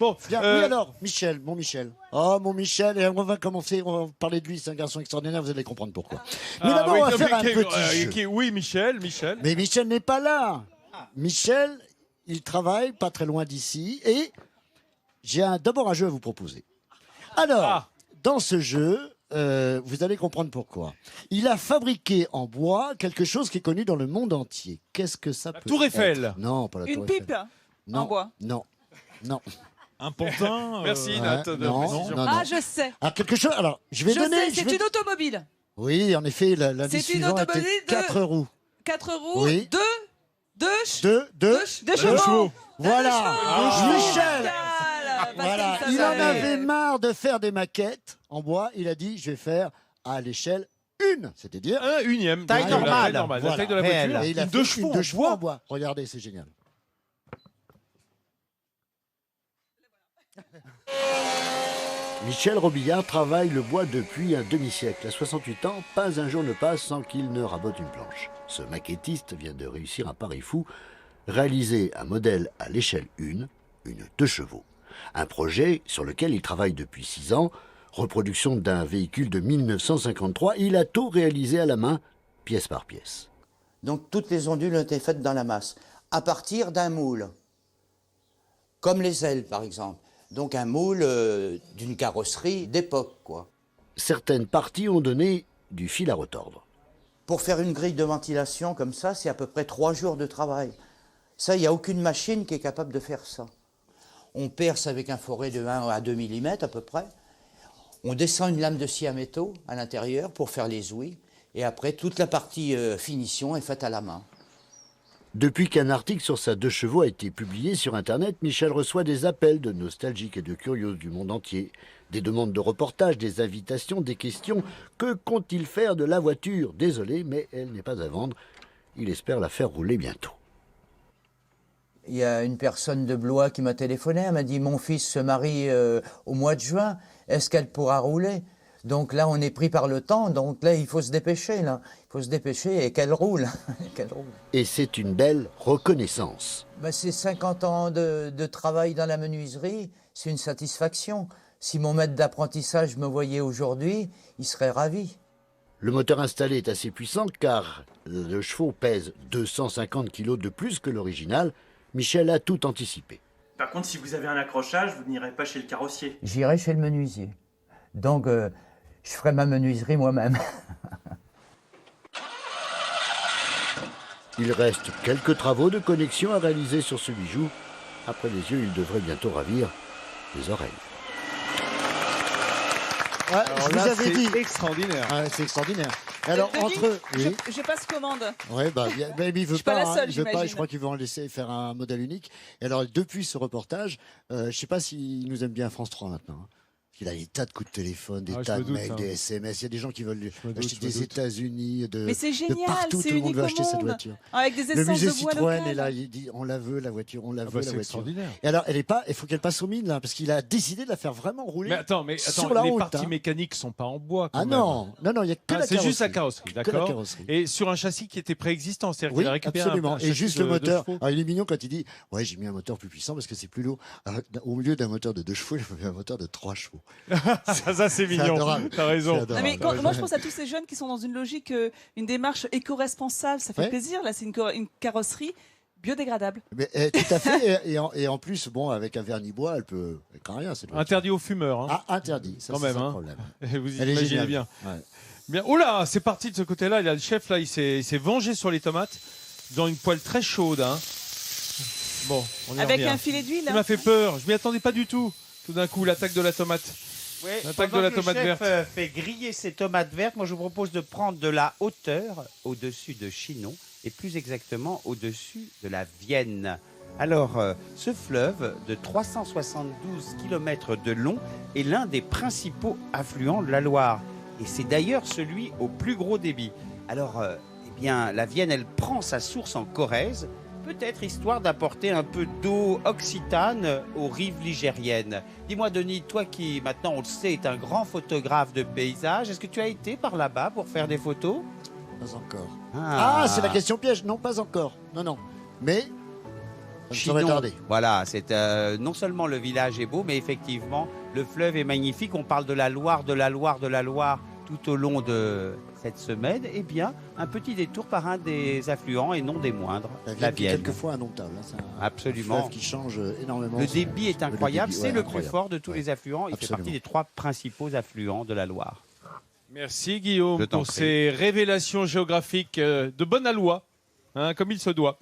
Bon, Bien, oui alors, Michel, mon Michel. Oh mon Michel, et on va commencer, on va parler de lui, c'est un garçon extraordinaire, vous allez comprendre pourquoi. Mais d'abord, on va faire un petit jeu. Oui, Michel. Mais Michel n'est pas là. Michel, il travaille pas très loin d'ici et j'ai d'abord un jeu à vous proposer. Alors, dans ce jeu, vous allez comprendre pourquoi. Il a fabriqué en bois quelque chose qui est connu dans le monde entier. Qu'est-ce que ça peut Tour Eiffel. être? Non, pas la Tour Eiffel. Une pipe Non, en bois. non, non. Un pantin. Merci, Ouais, Nat. de non, précision. non, Ah, je sais. Ah, quelque chose. Alors, je vais Je donner. sais, c'est une automobile. Oui, en effet, l'indice C'est une suivant automobile était de- 4 roues. 4 roues, Oui. deux chevaux. Voilà. Michel. Voilà. Pascal Il en Savary. avait marre de faire des maquettes en bois. Il a dit, je vais faire à l'échelle une, c'est-à-dire Un unième. Taille Donc, normale. La Voilà. taille de la Réelle. voiture. Et il a Une fait deux chevaux. une deux chevaux bois. en bois. Regardez, c'est génial. Michel Robillard travaille le bois depuis un demi-siècle. À 68 ans, pas un jour ne passe sans qu'il ne rabote une planche. Ce maquettiste vient de réussir un pari fou, réaliser un modèle à l'échelle 1, une 2 chevaux. Un projet sur lequel il travaille depuis 6 ans, reproduction d'un véhicule de 1953. Il a tout réalisé à la main, pièce par pièce. Donc toutes les ondules ont été faites dans la masse, à partir d'un moule, comme les ailes par exemple. Donc un moule d'une carrosserie d'époque, quoi. Certaines parties ont donné du fil à retordre. Pour faire une grille de ventilation comme ça, c'est à peu près 3 jours de travail. Ça, il n'y a aucune machine qui est capable de faire ça. On perce avec un forêt de 1 à 2 mm à peu près. On descend une lame de scie à métaux à l'intérieur pour faire les ouïes. Et après, toute la partie finition est faite à la main. Depuis qu'un article sur sa 2 chevaux a été publié sur Internet, Michel reçoit des appels de nostalgiques et de curieux du monde entier. Des demandes de reportages, des invitations, des questions. Que compte-t-il faire de la voiture? Désolé, mais elle n'est pas à vendre. Il espère la faire rouler bientôt. Il y a une personne de Blois qui m'a téléphoné, elle m'a dit « Mon fils se marie au mois de juin, est-ce qu'elle pourra rouler ?» Donc là, on est pris par le temps, donc là, il faut se dépêcher, là. Il faut se dépêcher et qu'elle roule. Qu'elle roule. Et c'est une belle reconnaissance. Ben, c'est 50 ans de travail dans la menuiserie, c'est une satisfaction. Si mon maître d'apprentissage me voyait aujourd'hui, il serait ravi. Le moteur installé est assez puissant car le chevaux pèse 250 kg de plus que l'original. Michel a tout anticipé. Par contre, si vous avez un accrochage, vous n'irez pas chez le carrossier. J'irai chez le menuisier. Donc, je ferai ma menuiserie moi-même. Il reste quelques travaux de connexion à réaliser sur ce bijou. Après les yeux, il devrait bientôt ravir les oreilles. Ouais, Alors je là, vous avais dit. c'est extraordinaire. Ouais, c'est extraordinaire. Alors, Denis, entre. Oui. je passe commande. Ouais, mais il veut Je suis pas la seule, il veut pas, j'imagine. je crois qu'ils vont en laisser faire un modèle unique. Et alors, depuis ce reportage, je sais pas s'il nous aime bien France 3 maintenant. Hein. Il a des tas de coups de téléphone, des Ah, je tas me de doute, mails, hein. des SMS. Il y a des gens qui veulent Je me doute, acheter je me des doute. États-Unis, Mais c'est de génial, partout. c'est Tout le monde unique veut au acheter cette monde. voiture. Avec des Le essences musée de bois Citroën locales. est là, il dit on la veut la voiture, on la veut bah, la c'est voiture. extraordinaire. Et alors, il faut qu'elle passe aux mines là, parce qu'il a décidé de la faire vraiment rouler. Mais attends, sur la les route, parties hein. mécaniques sont pas en bois. Quand Ah même. non, il y a que Ah, la c'est carrosserie. juste la carrosserie, Que la d'accord. carrosserie. Et sur un châssis qui était préexistant, c'est-à-dire Oui, qu'il a récupéré absolument. un Et châssis juste de le moteur. chevaux. Alors, il est mignon quand il dit ouais, j'ai mis un moteur plus puissant parce que c'est plus lourd. Alors, au milieu d'un moteur de 2 chevaux, il a mis un moteur de 3 chevaux. ça c'est mignon. adorable. T'as raison. C'est adorable. Non, mais moi, je pense à tous ces jeunes qui sont dans une logique, une démarche éco-responsable. Ça fait Ouais. plaisir. Là, c'est une carrosserie biodégradable. Mais tout à fait. Et en plus, bon, avec un vernis bois, elle peut. Quand rien, cette voiture. Interdit aux fumeurs. Hein. Ah, interdit. Ça, Quand c'est même, ça le hein. problème. Vous Elle est imaginez géniale. bien. Ouais. Bien. Oh là, c'est parti de ce côté-là. Il y a le chef là, il s'est vengé sur les tomates dans une poêle très chaude. Hein. Bon, on y Avec revient. un filet d'huile. Ça m'a fait peur. Je m'y attendais pas du tout. Tout d'un coup, l'attaque de la tomate. Oui, L'attaque pendant de la que tomate le chef verte. fait griller ses tomates vertes, moi je vous propose de prendre de la hauteur au-dessus de Chinon et plus exactement au-dessus de la Vienne. Alors, ce fleuve de 372 km de long est l'un des principaux affluents de la Loire. Et c'est d'ailleurs celui au plus gros débit. Alors, eh bien, la Vienne, elle prend sa source en Corrèze, peut-être histoire d'apporter un peu d'eau occitane aux rives ligériennes. Dis-moi, Denis, toi qui, maintenant, on le sait, est un grand photographe de paysages, est-ce que tu as été par là-bas pour faire des photos? Pas encore. Ah, c'est la question piège. Non, pas encore. Non. Mais ne saurait tarder. Voilà, c'est non seulement le village est beau, mais effectivement, le fleuve est magnifique. On parle de la Loire, de la Loire, de la Loire tout au long de cette semaine. Eh bien, un petit détour par un des affluents et non des moindres, la Vienne. Quelquefois indomptable. Hein. C'est Absolument. un fleuve qui change énormément. Le débit est incroyable, c'est le plus incroyable. fort de tous les affluents. Il fait Absolument. partie des 3 principaux affluents de la Loire. Merci Guillaume Je t'en pour prie. ces révélations géographiques de bonne aloi, hein, comme il se doit.